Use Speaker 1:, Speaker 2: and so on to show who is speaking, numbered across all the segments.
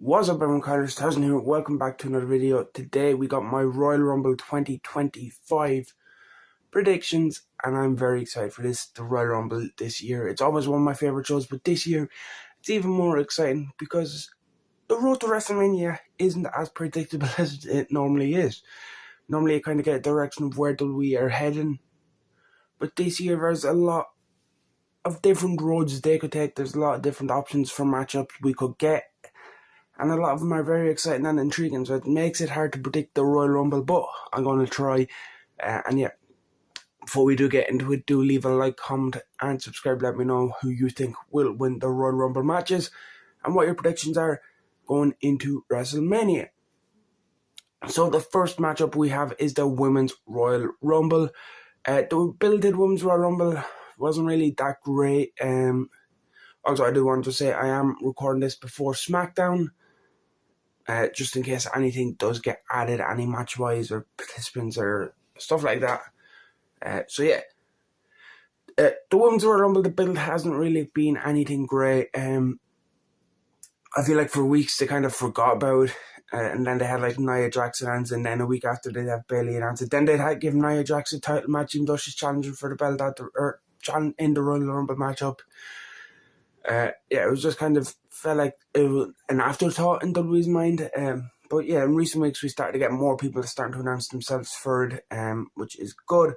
Speaker 1: What's up everyone, Carter's 1000 here. Welcome back to another video. Today we got my Royal Rumble 2025 predictions and I'm very excited for the Royal Rumble this year. It's always one of my favourite shows, but this year it's even more exciting because the road to WrestleMania isn't as predictable as it normally is. Normally you kind of get a direction of where we are heading, but this year there's a lot of different roads they could take. There's a lot of different options for matchups we could get, and a lot of them are very exciting and intriguing, so it makes it hard to predict the Royal Rumble, but I'm going to try. And yeah, before we do get into it, do leave a like, comment, and subscribe. Let me know who you think will win the Royal Rumble matches and what your predictions are going into WrestleMania. So the first matchup we have is the Women's Royal Rumble. The build-in Women's Royal Rumble wasn't really that great. Also, I do want to say I am recording this before SmackDown, just in case anything does get added, any match-wise or participants or stuff like that. So yeah, the Women's Royal Rumble, the build hasn't really been anything great. I feel like for weeks they kind of forgot about it, and then they had like Nia Jax announce, and then a week after they have Bayley announce it. Then they had given Nia Jax a title match, even though she's challenging for the belt in the Royal Rumble matchup. Yeah, it was just kind of felt like it was an afterthought in WWE's mind. But yeah, in recent weeks we started to get more people starting to announce themselves for it, which is good.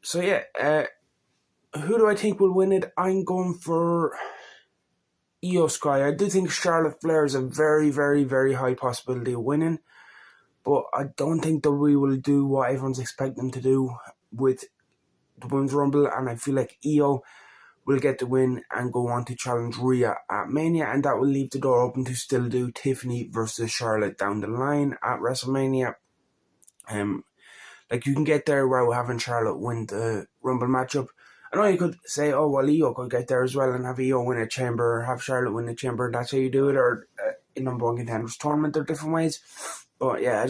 Speaker 1: So yeah, who do I think will win it? I'm going for Io Sky. I do think Charlotte Flair is a very, very, very high possibility of winning, but I don't think WWE will do what everyone's expecting them to do with the Women's Rumble, and I feel like Io will get the win and go on to challenge Rhea at Mania, and that will leave the door open to still do Tiffany versus Charlotte down the line at WrestleMania. Like, you can get there while having Charlotte win the Rumble matchup. I know you could say, oh well, Io could get there as well and have Io win a chamber, or have Charlotte win a chamber, and that's how you do it, or in number one contenders tournament. There are different ways, but yeah,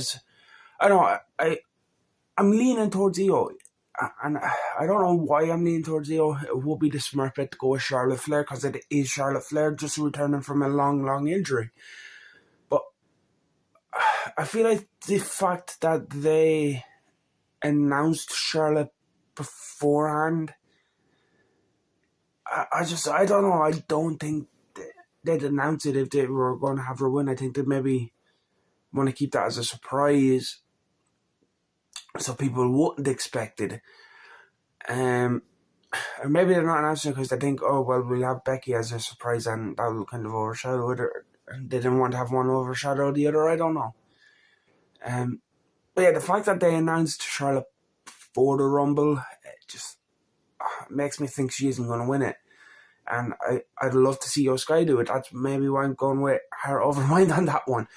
Speaker 1: I'm leaning towards Io. And I don't know why I'm leaning towards Io. It would be the smart bet to go with Charlotte Flair, because it is Charlotte Flair just returning from a long injury. But I feel like the fact that they announced Charlotte beforehand, I don't know. I don't think they'd announce it if they were going to have her win. I think they maybe want to keep that as a surprise, so people wouldn't expect it. Or maybe they're not announcing it because they think, oh well, we'll have Becky as a surprise and that will kind of overshadow it, and they didn't want to have one overshadow the other. I don't know. But yeah, the fact that they announced Charlotte for the Rumble, it just makes me think she isn't going to win it, and I'd love to see Io Sky do it. That's maybe why I'm going with her over mine on that one.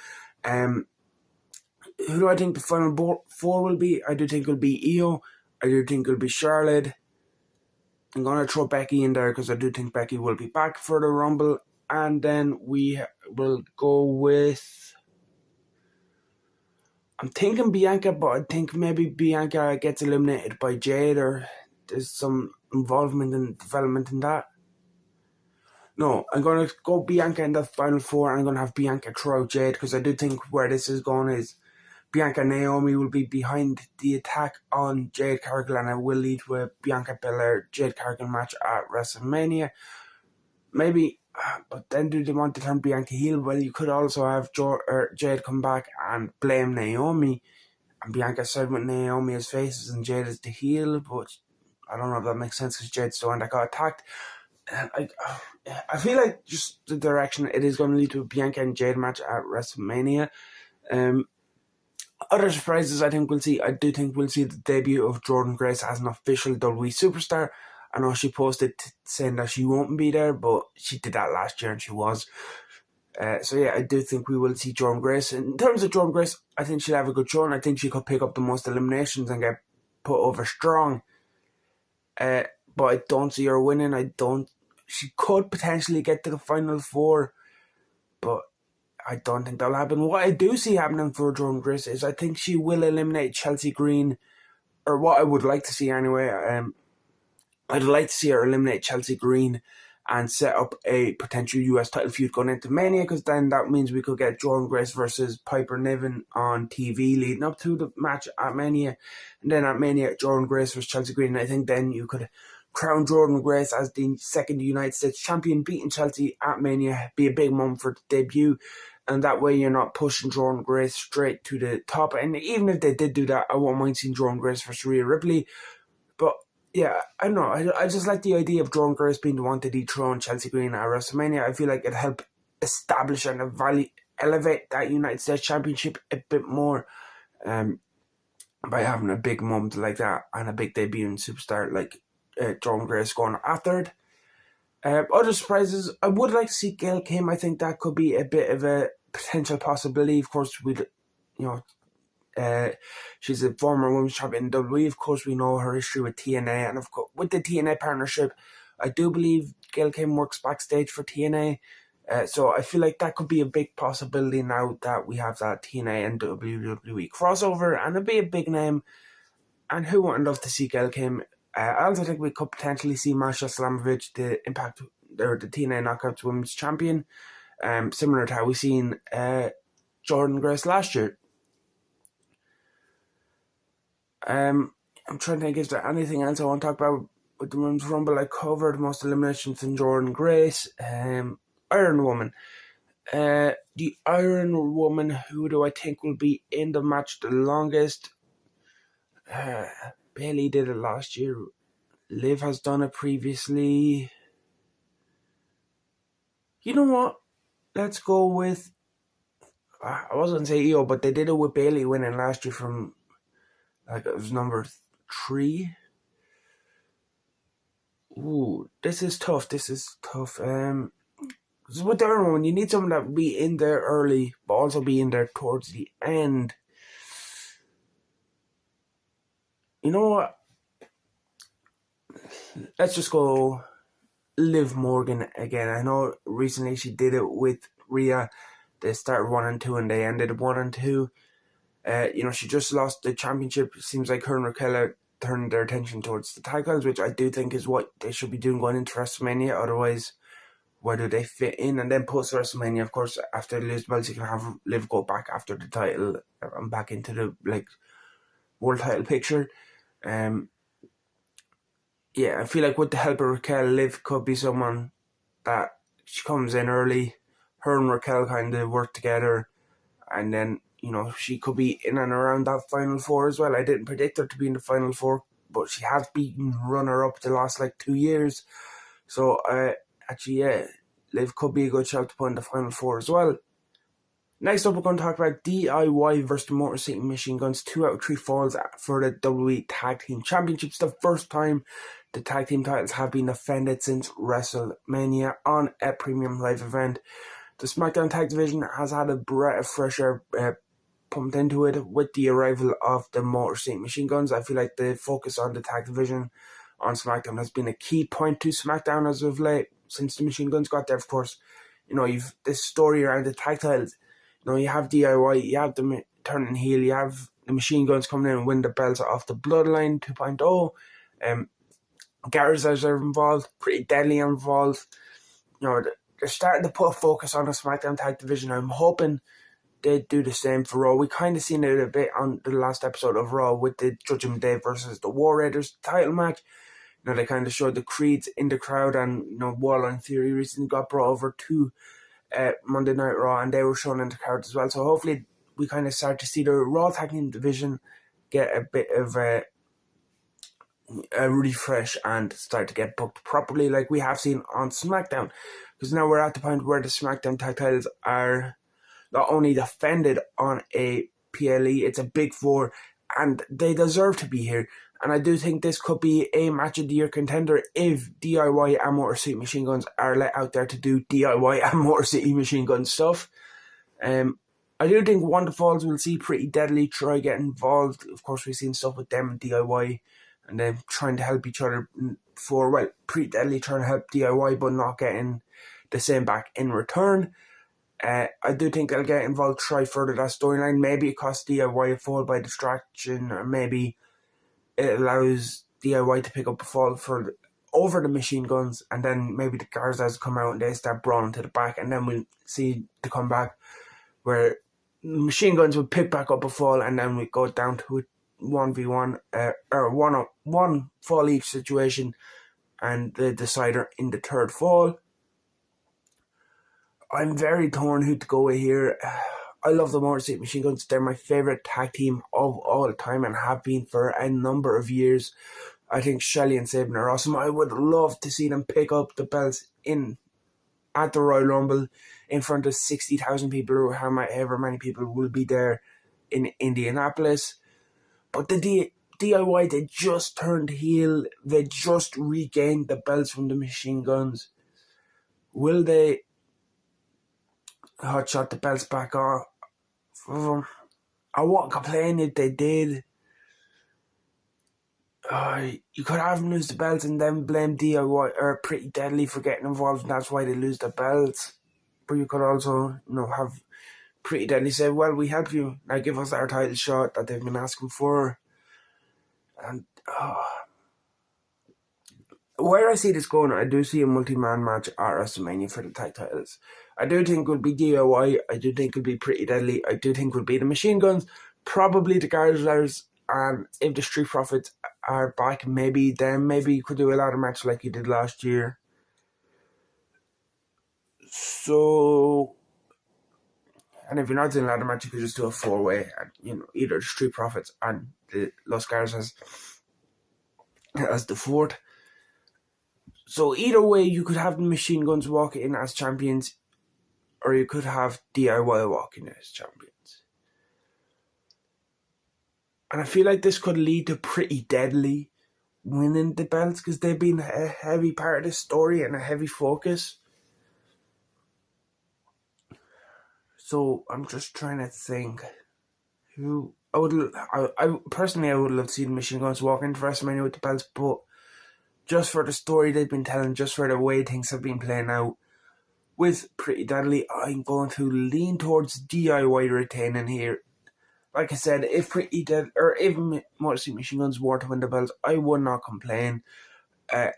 Speaker 1: Who do I think the final four will be? I do think it'll be Io. I do think it'll be Charlotte. I'm going to throw Becky in there because I do think Becky will be back for the Rumble. And then we will go with, I'm thinking Bianca, but I think maybe Bianca gets eliminated by Jade, or there's some involvement and development in that. No, I'm going to go Bianca in the final four, and I'm going to have Bianca throw out Jade, because I do think where this is going is Bianca and Naomi will be behind the attack on Jade Cargill, and it will lead to a Bianca Belair Jade Cargill match at WrestleMania. Maybe, but then do they want to turn Bianca heel? Well, you could also have Jade come back and blame Naomi, and Bianca side with Naomi as faces and Jade as the heel, but I don't know if that makes sense because Jade's the one that got attacked. I feel like just the direction it is going to lead to a Bianca and Jade match at WrestleMania. Other surprises I do think we'll see the debut of Jordynne Grace as an official WWE superstar. I know she posted saying that she won't be there, but she did that last year and she was. So yeah, I do think we will see Jordynne Grace. In terms of Jordynne Grace, I think she'll have a good show, and I think she could pick up the most eliminations and get put over strong. But I don't see her winning. She could potentially get to the final four, but I don't think that'll happen. What I do see happening for Jordynne Grace is I think she will eliminate Chelsea Green, or what I would like to see anyway. I'd like to see her eliminate Chelsea Green and set up a potential US title feud going into Mania, because then that means we could get Jordynne Grace versus Piper Niven on TV leading up to the match at Mania. And then at Mania, Jordynne Grace versus Chelsea Green. And I think then you could crown Jordynne Grace as the second United States champion, beating Chelsea at Mania, be a big moment for the debut. And that way you're not pushing Jordynne Grace straight to the top. And even if they did do that, I won't mind seeing Jordynne Grace versus Rhea Ripley. But yeah, I don't know. I just like the idea of Jordynne Grace being the one to dethrone Chelsea Green at WrestleMania. I feel like it'd help establish and elevate that United States Championship a bit more by having a big moment like that and a big debuting superstar like Jordynne Grace going after it. Other surprises, I would like to see Gail Kim. I think that could be a bit of a potential possibility. Of course, she's a former women's champion in WWE. Of course, we know her history with TNA, and of course, with the TNA partnership, I do believe Gail Kim works backstage for TNA. So I feel like that could be a big possibility now that we have that TNA and WWE crossover, and it'd be a big name. And who wouldn't love to see Gail Kim? I also think we could potentially see Masha Slamovich, the Impact or the TNA Knockouts Women's Champion, similar to how we seen Jordynne Grace last year. I'm trying to think, is there anything else I want to talk about with the Women's Rumble? I covered most eliminations in Jordynne Grace. Iron Woman. The Iron Woman, who do I think will be in the match the longest? Bayley did it last year. Liv has done it previously. You know what? Let's go with... I wasn't going to say Io, but they did it with Bayley winning last year from... it was number 3. Ooh, this is tough. With the Iron Woman, you need someone that will be in there early, but also be in there towards the end. You know what? Let's just go Liv Morgan again. I know recently she did it with Rhea. They started 1 and 2 and they ended 1 and 2. She just lost the championship. It seems like her and Raquel turned their attention towards the tag titles, which I do think is what they should be doing going into WrestleMania. Otherwise, where do they fit in? And then post WrestleMania, of course, after Liv's belts, you can have Liv go back after the title and back into the world title picture. I feel like with the help of Raquel, Liv could be someone that she comes in early. Her and Raquel kind of work together, and then she could be in and around that Final Four as well. I didn't predict her to be in the Final Four, but she has beaten runner-up the last 2 years. So, Liv could be a good shout to put in the Final Four as well. Next up, we're going to talk about DIY versus the Motor City Machine Guns. 2 out of 3 falls for the WWE Tag Team Championships. The first time the tag team titles have been defended since WrestleMania on a premium live event. The SmackDown Tag Division has had a breath of fresh air pumped into it with the arrival of the Motor City Machine Guns. I feel like the focus on the tag division on SmackDown has been a key point to SmackDown as of late, since the Machine Guns got there. Of course, you've this story around the tag titles. You have DIY, you have them turning heel, you have the Machine Guns coming in and win the belts off the Bloodline 2.0. Garza's are involved, Pretty Deadly involved. They're starting to put a focus on the SmackDown Tag Division. I'm hoping they do the same for Raw. We kind of seen it a bit on the last episode of Raw with the Judgment Day versus the War Raiders title match. They kind of showed the Creeds in the crowd, and Warline Theory recently got brought over to Monday Night Raw, and they were shown in the crowd as well. So hopefully we kind of start to see the Raw Tag Team Division get a bit of a refresh and start to get booked properly like we have seen on SmackDown. Because now we're at the point where the SmackDown tag titles are not only defended on a PLE, it's a Big Four, and they deserve to be here. And I do think this could be a match of the year contender if DIY and Motor City Machine Guns are let out there to do DIY and Motor City Machine Gun stuff. I do think Wonderfalls will see Pretty Deadly try get involved. Of course, we've seen stuff with them and DIY and them trying to help each other Pretty Deadly trying to help DIY but not getting the same back in return. I do think they'll get involved, try further that storyline. Maybe it costs DIY a fall by distraction, or maybe it allows DIY to pick up a fall for over the machine guns, and then maybe the Garzas come out and they start brawling to the back, and then we'll see the comeback where machine guns would pick back up a fall, and then we go down to a 1v1 or one fall each situation, and the decider in the third fall. I'm very torn who to go with here. I love the Motor City Machine Guns. They're my favourite tag team of all time and have been for a number of years. I think Shelley and Sabin are awesome. I would love to see them pick up the belts at the Royal Rumble in front of 60,000 people, or however many people will be there in Indianapolis. But the DIY, they just turned heel. They just regained the belts from the Machine Guns. Will they hotshot the belts back on? I won't complain if they did. You could have them lose the belts and then blame DIY or Pretty Deadly for getting involved, and that's why they lose the belts. But you could also, have Pretty Deadly say, well, we help you, now give us our title shot that they've been asking for. And where I see this going, I do see a multi-man match at WrestleMania for the tag titles. I do think it will be DIY, I do think it will be Pretty Deadly, I do think it will be the Machine Guns, probably the Garzas, and if the Street Profits are back, maybe you could do a ladder match like you did last year. So, and if you're not doing a ladder match, you could just do a 4-way, and either the Street Profits and the Los Garzas as the fourth. So either way, you could have the Machine Guns walk in as champions, or you could have DIY walk in as champions. And I feel like this could lead to Pretty Deadly winning the belts, because they've been a heavy part of this story and a heavy focus. So I'm just trying to think who I personally would love to see the Machine Guns walk into WrestleMania with the belts, but just for the story they've been telling, just for the way things have been playing out with Pretty Deadly, I'm going to lean towards DIY retaining here. Like I said, if Motor City Machine Guns were to win the belts, I would not complain. I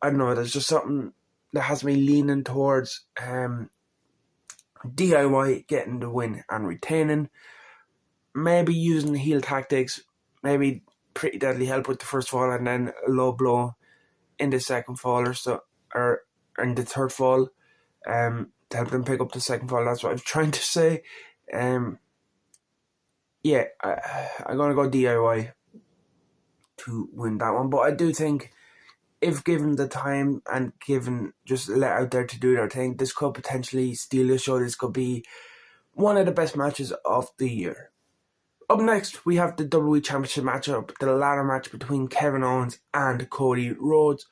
Speaker 1: don't know, there's just something that has me leaning towards DIY getting the win and retaining. Maybe using the heel tactics, maybe Pretty Deadly help with the first fall and then a low blow in the second fall or in the third fall to help them pick up the second fall. That's what I'm trying to say. I'm going to go DIY to win that one. But I do think if given the time and given just let out there to do their thing, this could potentially steal the show. This could be one of the best matches of the year. Up next, we have the WWE Championship matchup, the ladder match between Kevin Owens and Cody Rhodes.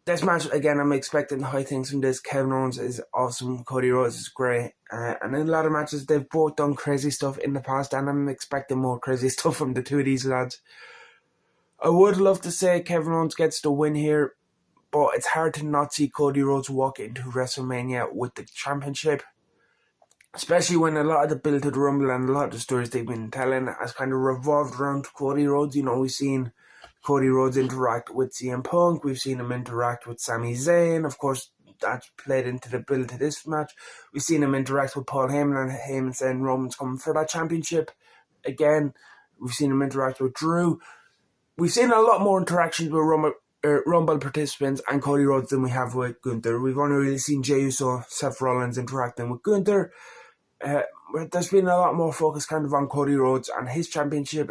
Speaker 1: This match, again, I'm expecting high things from this. Kevin Owens is awesome, Cody Rhodes is great. And in ladder matches, they've both done crazy stuff in the past, and I'm expecting more crazy stuff from the two of these lads. I would love to say Kevin Owens gets the win here, but it's hard to not see Cody Rhodes walk into WrestleMania with the championship. Especially when a lot of the build to the Rumble and a lot of the stories they've been telling has kind of revolved around Cody Rhodes. We've seen Cody Rhodes interact with CM Punk. We've seen him interact with Sami Zayn. Of course, that's played into the build to this match. We've seen him interact with Paul Heyman, and Heyman saying Roman's coming for that championship. Again, we've seen him interact with Drew. We've seen a lot more interactions with Rumble participants and Cody Rhodes than we have with Gunther. We've only really seen Jey Uso, Seth Rollins interacting with Gunther. There's been a lot more focus kind of on Cody Rhodes and his championship.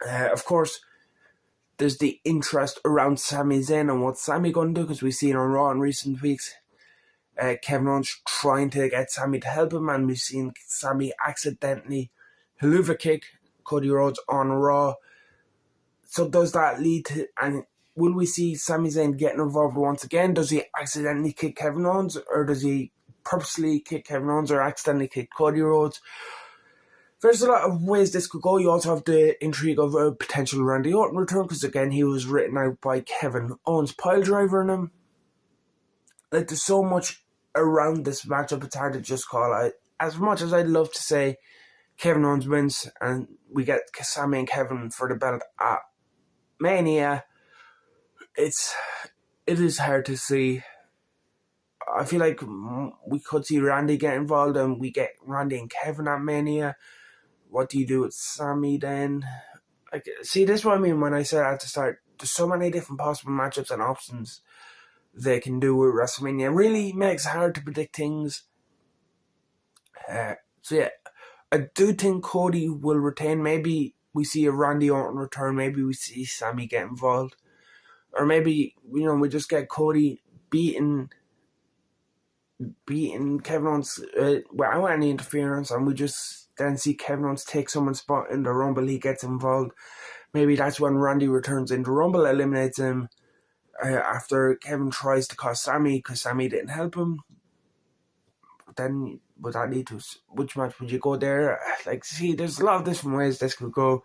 Speaker 1: Of course, there's the interest around Sami Zayn and what Sami going to do, because we've seen on Raw in recent weeks Kevin Owens trying to get Sami to help him, and we've seen Sami accidentally haluva kick Cody Rhodes on Raw. So does that lead to, and will we see Sami Zayn getting involved once again? Does he accidentally kick Kevin Owens, or does he purposely kick Kevin Owens or accidentally kick Cody Rhodes? There's a lot of ways this could go. You also have the intrigue of a potential Randy Orton return, because again, he was written out by Kevin Owens piledriving him. There's so much around this matchup, it's hard to just call out. As much as I'd love to say Kevin Owens wins and we get Sami and Kevin for the belt at Mania, it is hard to see. I feel like we could see Randy get involved, and we get Randy and Kevin at Mania. What do you do with Sammy then? Like, see, this is what I mean when I said at the start. There's so many different possible matchups and options they can do with WrestleMania. It really makes it hard to predict things. So yeah, I do think Cody will retain. Maybe we see a Randy Orton return. Maybe we see Sammy get involved, or maybe we just get Cody beating Kevin Owens without any interference, and we just then see Kevin Owens take someone's spot in the Rumble. He gets involved. Maybe that's when Randy returns into Rumble, eliminates him after Kevin tries to cost Sammy because Sammy didn't help him. But then would that lead to which match would you go there? Like, see, there's a lot of different ways this could go.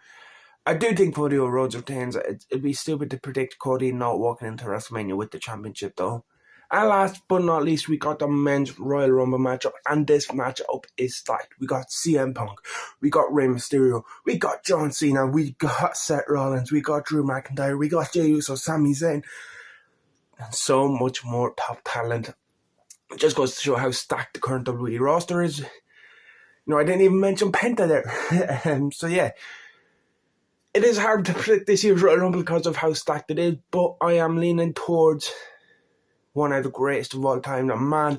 Speaker 1: I do think Cody Rhodes retains. It'd be stupid to predict Cody not walking into WrestleMania with the championship, though. And last but not least, we got the men's Royal Rumble matchup, and this matchup is stacked. We got CM Punk, we got Rey Mysterio, we got John Cena, we got Seth Rollins, we got Drew McIntyre, we got Jey Uso, Sami Zayn, and so much more top talent. It just goes to show how stacked the current WWE roster is. I didn't even mention Penta there. So yeah, it is hard to predict this year's Royal Rumble because of how stacked it is, but I am leaning towards one of the greatest of all time, a man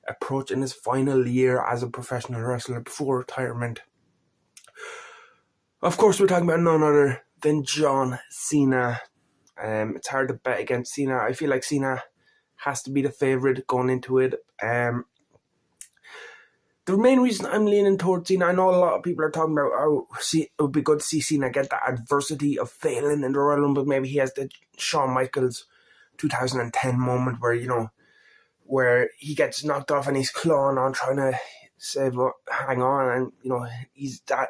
Speaker 1: approaching his final year as a professional wrestler before retirement. Of course, we're talking about none other than John Cena. It's hard to bet against Cena. I feel like Cena has to be the favourite going into it. The main reason I'm leaning towards Cena, I know a lot of people are talking about how it would be good to see Cena get the adversity of failing in the Royal Rumble. Maybe he has the Shawn Michaels 2010 moment where he gets knocked off and he's clawing on, trying to hang on, and he's that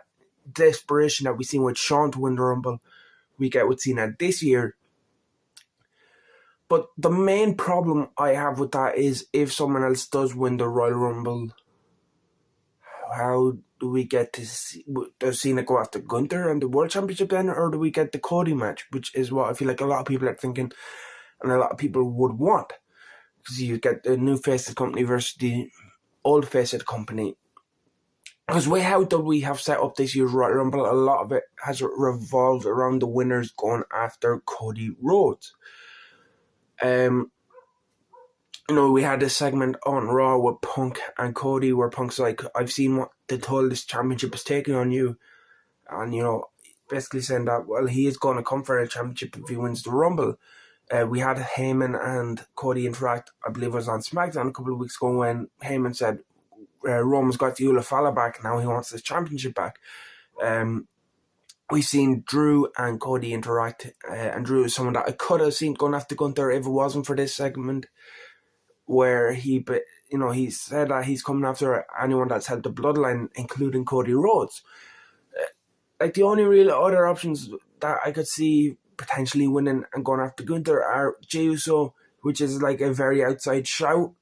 Speaker 1: desperation that we seen with Shawn to win the Rumble, we get with Cena this year. But the main problem I have with that is if someone else does win the Royal Rumble, how do we get to see? Does Cena go after Gunther and the World Championship then, or do we get the Cody match, which is what I feel like a lot of people are thinking and a lot of people would want? Because you get the new face of the company versus the old face of the company. Because how do we have set up this year's Royal Rumble? A lot of it has revolved around the winners going after Cody Rhodes. We had this segment on Raw with Punk and Cody where Punk's like, I've seen what the toll this championship is taking on you. And, basically saying that, well, he is going to come for a championship if he wins the Rumble. We had Heyman and Cody interact, I believe it was on SmackDown a couple of weeks ago, when Heyman said Roman's got the Ulafala back, now he wants his championship back. We've seen Drew and Cody interact, and Drew is someone that I could have seen going after Gunther if it wasn't for this segment, where he said that he's coming after anyone that's helped the bloodline, including Cody Rhodes. Like, the only real other options that I could see potentially winning and going after Gunther are Jey Uso, which is like a very outside shout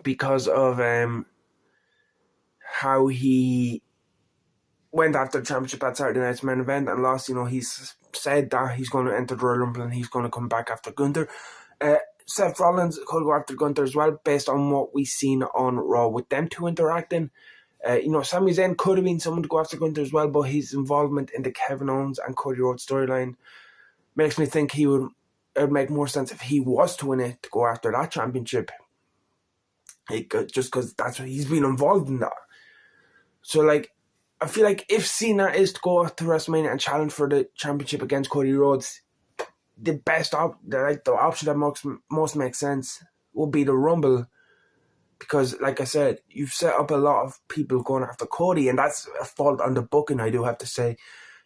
Speaker 1: because of how he went after the championship at Saturday Night's main event and lost. He's said that he's going to enter the Royal Rumble and he's going to come back after Gunther. Seth Rollins could go after Gunther as well, based on what we've seen on Raw with them two interacting. Sami Zayn could have been someone to go after Gunther as well, but his involvement in the Kevin Owens and Cody Rhodes storyline makes me think it would make more sense if he was to win it to go after that championship. Just because that's what he's been involved in that. So, I feel like if Cena is to go to WrestleMania and challenge for the championship against Cody Rhodes, the best the option that most makes sense would be the Rumble. Because, like I said, you've set up a lot of people going after Cody, and that's a fault on the booking, I do have to say,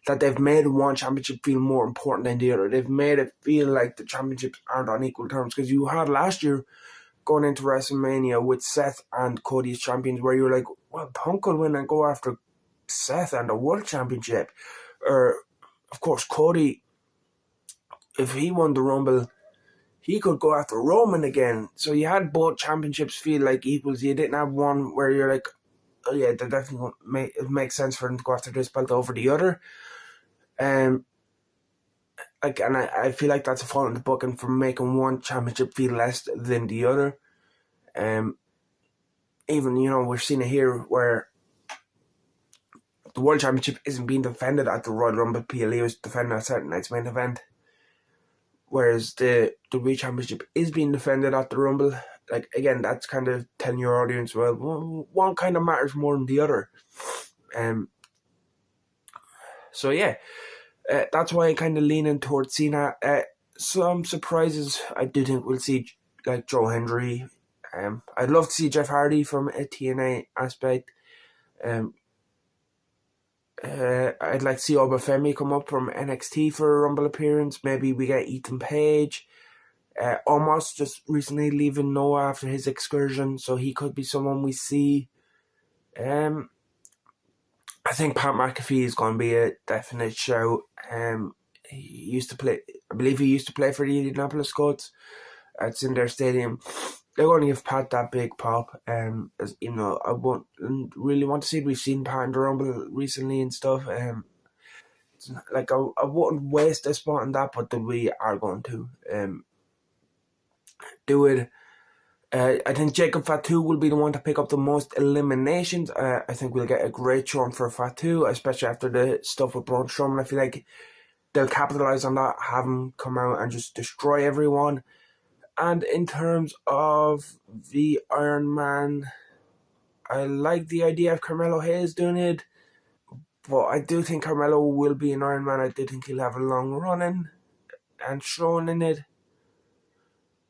Speaker 1: that they've made one championship feel more important than the other. They've made it feel like the championships aren't on equal terms. Because you had last year going into WrestleMania with Seth and Cody as champions, where you were like, well, Punk will win and go after Seth and the World Championship. Or, of course, Cody, if he won the Rumble, he could go after Roman again. So you had both championships feel like equals. You didn't have one where you're like, oh yeah, that definitely it makes sense for him to go after this belt over the other. and I feel like that's a fault in the booking for making one championship feel less than the other. Even, we've seen it here where the World Championship isn't being defended at the Royal Rumble. PLE was defending at Saturday Night's Main Event, whereas the WWE Championship is being defended at the Rumble. Like, again, that's kind of telling your audience, well, one kind of matters more than the other. So yeah, that's why I'm kind of leaning towards Cena. Some surprises I do think we'll see, like Joe Hendry. I'd love to see Jeff Hardy from a TNA aspect. I'd like to see Obafemi come up from NXT for a Rumble appearance. Maybe we get Ethan Page. Almost just recently leaving Noah after his excursion, so he could be someone we see. I think Pat McAfee is going to be a definite shout. He used to play, I believe he used to play for the Indianapolis Colts. It's in their stadium. They're going to give Pat that big pop. As you know, I won't really want to see it. We've seen Pat in the Rumble recently and stuff. Like I wouldn't waste a spot on that, but we are going to do it. I think Jacob Fatu will be the one to pick up the most eliminations. I think we'll get a great run for Fatu, especially after the stuff with Braun Strowman. I feel like they'll capitalize on that, have him come out and just destroy everyone. And in terms of the Iron Man, I like the idea of Carmelo Hayes doing it, but I do think Carmelo will be an Iron Man. I do think he'll have a long run in and showing in it.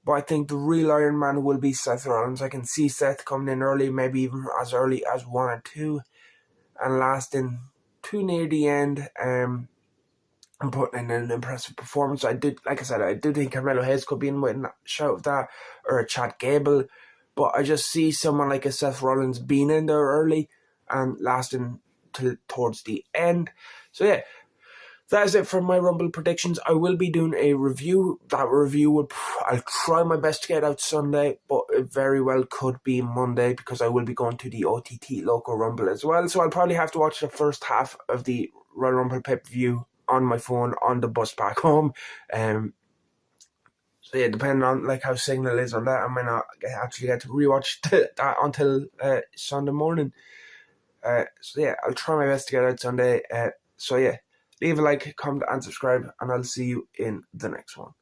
Speaker 1: But I think the real Iron Man will be Seth Rollins. I can see Seth coming in early, maybe even as early as 1 or 2, and lasting too near the end. And putting in an impressive performance. I do think Carmelo Hayes could be in with a shout of that, or a Chad Gable. But I just see someone like a Seth Rollins being in there early and lasting towards the end. So yeah, that is it for my Rumble predictions. I will be doing a review. That review I'll try my best to get out Sunday, but it very well could be Monday because I will be going to the OTT local Rumble as well. So I'll probably have to watch the first half of the Royal Rumble pay-per-view on my phone on the bus back home. So yeah, depending on like how signal is on that, I might not actually get to rewatch that until Sunday morning. So yeah, I'll try my best to get out Sunday. So yeah, leave a like, comment and subscribe, and I'll see you in the next one.